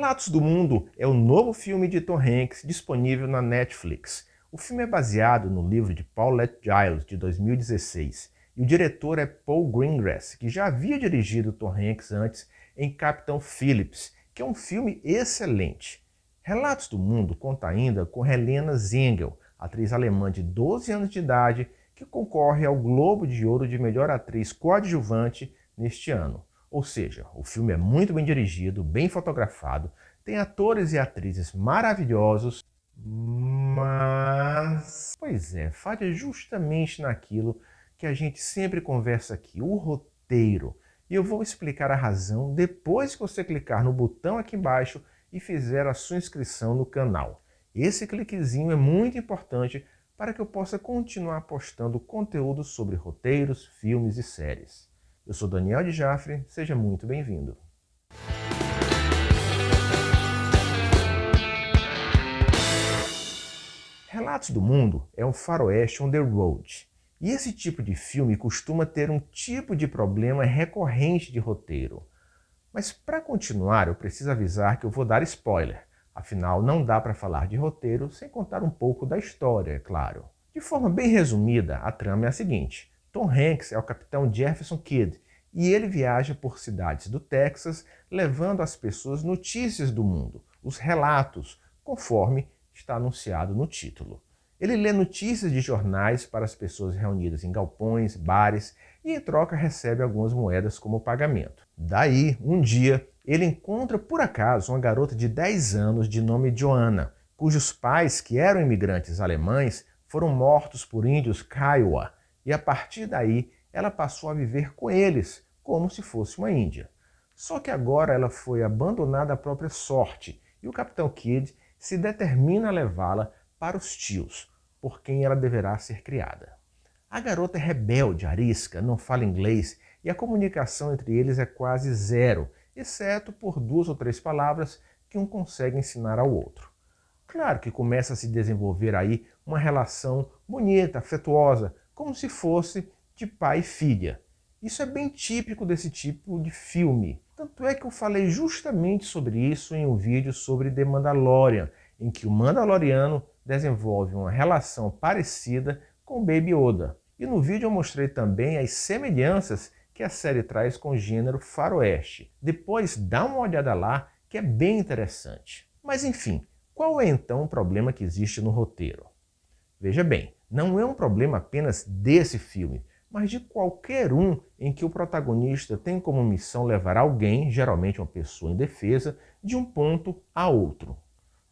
Relatos do Mundo é o novo filme de Tom Hanks disponível na Netflix. O filme é baseado no livro de Paulette Giles, de 2016, e o diretor é Paul Greengrass, que já havia dirigido Tom Hanks antes em Capitão Phillips, que é um filme excelente. Relatos do Mundo conta ainda com Helena Zengel, atriz alemã de 12 anos de idade, que concorre ao Globo de Ouro de melhor atriz coadjuvante neste ano. Ou seja, o filme é muito bem dirigido, bem fotografado, tem atores e atrizes maravilhosos, mas... Pois é, falha justamente naquilo que a gente sempre conversa aqui, o roteiro. E eu vou explicar a razão depois que você clicar no botão aqui embaixo e fizer a sua inscrição no canal. Esse cliquezinho é muito importante para que eu possa continuar postando conteúdo sobre roteiros, filmes e séries. Eu sou Daniel de Jaffre, seja muito bem-vindo. Relatos do Mundo é um faroeste on the road. E esse tipo de filme costuma ter um tipo de problema recorrente de roteiro. Mas para continuar, eu preciso avisar que eu vou dar spoiler. Afinal, não dá para falar de roteiro sem contar um pouco da história, é claro. De forma bem resumida, a trama é a seguinte. Tom Hanks é o capitão Jefferson Kidd e ele viaja por cidades do Texas levando às pessoas notícias do mundo, os relatos, conforme está anunciado no título. Ele lê notícias de jornais para as pessoas reunidas em galpões, bares e em troca recebe algumas moedas como pagamento. Daí, um dia, ele encontra por acaso uma garota de 10 anos de nome Joanna, cujos pais, que eram imigrantes alemães, foram mortos por índios Kiowa, e a partir daí ela passou a viver com eles, como se fosse uma índia. Só que agora ela foi abandonada à própria sorte, e o Capitão Kidd se determina a levá-la para os tios, por quem ela deverá ser criada. A garota é rebelde, arisca, não fala inglês e a comunicação entre eles é quase zero, exceto por 2 ou 3 palavras que um consegue ensinar ao outro. Claro que começa a se desenvolver aí uma relação bonita, afetuosa, como se fosse de pai e filha. Isso é bem típico desse tipo de filme. Tanto é que eu falei justamente sobre isso em um vídeo sobre The Mandalorian, em que o Mandaloriano desenvolve uma relação parecida com Baby Yoda. E no vídeo eu mostrei também as semelhanças que a série traz com o gênero faroeste. Depois dá uma olhada lá, que é bem interessante. Mas enfim, qual é então o problema que existe no roteiro? Veja bem, não é um problema apenas desse filme, mas de qualquer um em que o protagonista tem como missão levar alguém, geralmente uma pessoa indefesa, de um ponto a outro.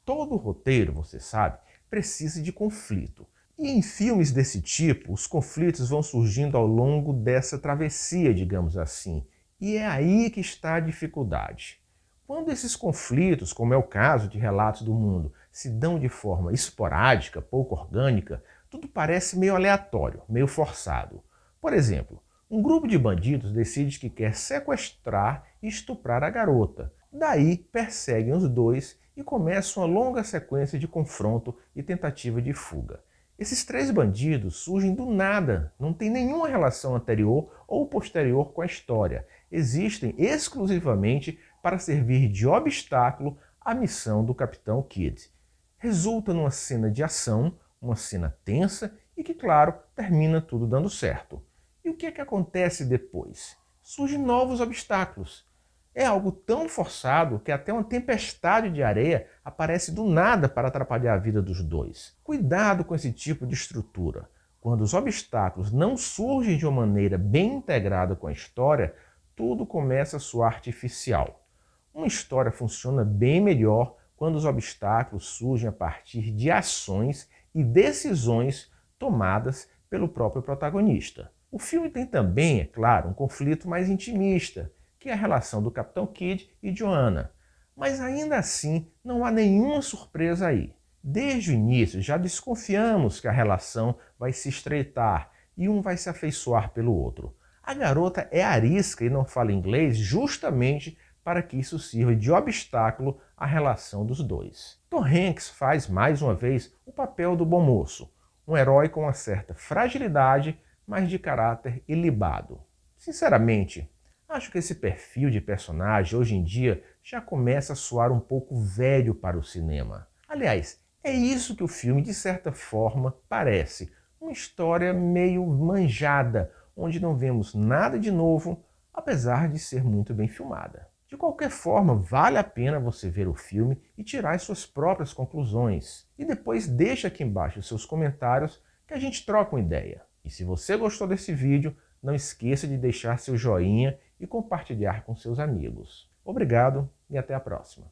Todo roteiro, você sabe, precisa de conflito. E em filmes desse tipo, os conflitos vão surgindo ao longo dessa travessia, digamos assim. E é aí que está a dificuldade. Quando esses conflitos, como é o caso de Relatos do Mundo, se dão de forma esporádica, pouco orgânica, tudo parece meio aleatório, meio forçado. Por exemplo, um grupo de bandidos decide que quer sequestrar e estuprar a garota. Daí perseguem os dois e começa uma longa sequência de confronto e tentativa de fuga. Esses 3 bandidos surgem do nada, não tem nenhuma relação anterior ou posterior com a história. Existem exclusivamente para servir de obstáculo à missão do Capitão Kidd. Resulta numa cena de ação, uma cena tensa e que, claro, termina tudo dando certo. E o que é que acontece depois? Surgem novos obstáculos. É algo tão forçado que até uma tempestade de areia aparece do nada para atrapalhar a vida dos dois. Cuidado com esse tipo de estrutura. Quando os obstáculos não surgem de uma maneira bem integrada com a história, tudo começa a soar artificial. Uma história funciona bem melhor quando os obstáculos surgem a partir de ações e decisões tomadas pelo próprio protagonista. O filme tem também, é claro, um conflito mais intimista, que é a relação do Capitão Kidd e Joanna. Mas ainda assim, não há nenhuma surpresa aí. Desde o início, já desconfiamos que a relação vai se estreitar e um vai se afeiçoar pelo outro. A garota é arisca e não fala inglês justamente para que isso sirva de obstáculo à relação dos dois. Tom Hanks faz, mais uma vez, o papel do bom moço, um herói com uma certa fragilidade, mas de caráter ilibado. Sinceramente, acho que esse perfil de personagem hoje em dia já começa a soar um pouco velho para o cinema. Aliás, é isso que o filme, de certa forma, parece. Uma história meio manjada, onde não vemos nada de novo, apesar de ser muito bem filmada. De qualquer forma, vale a pena você ver o filme e tirar as suas próprias conclusões. E depois deixa aqui embaixo os seus comentários que a gente troca uma ideia. E se você gostou desse vídeo, não esqueça de deixar seu joinha e compartilhar com seus amigos. Obrigado e até a próxima.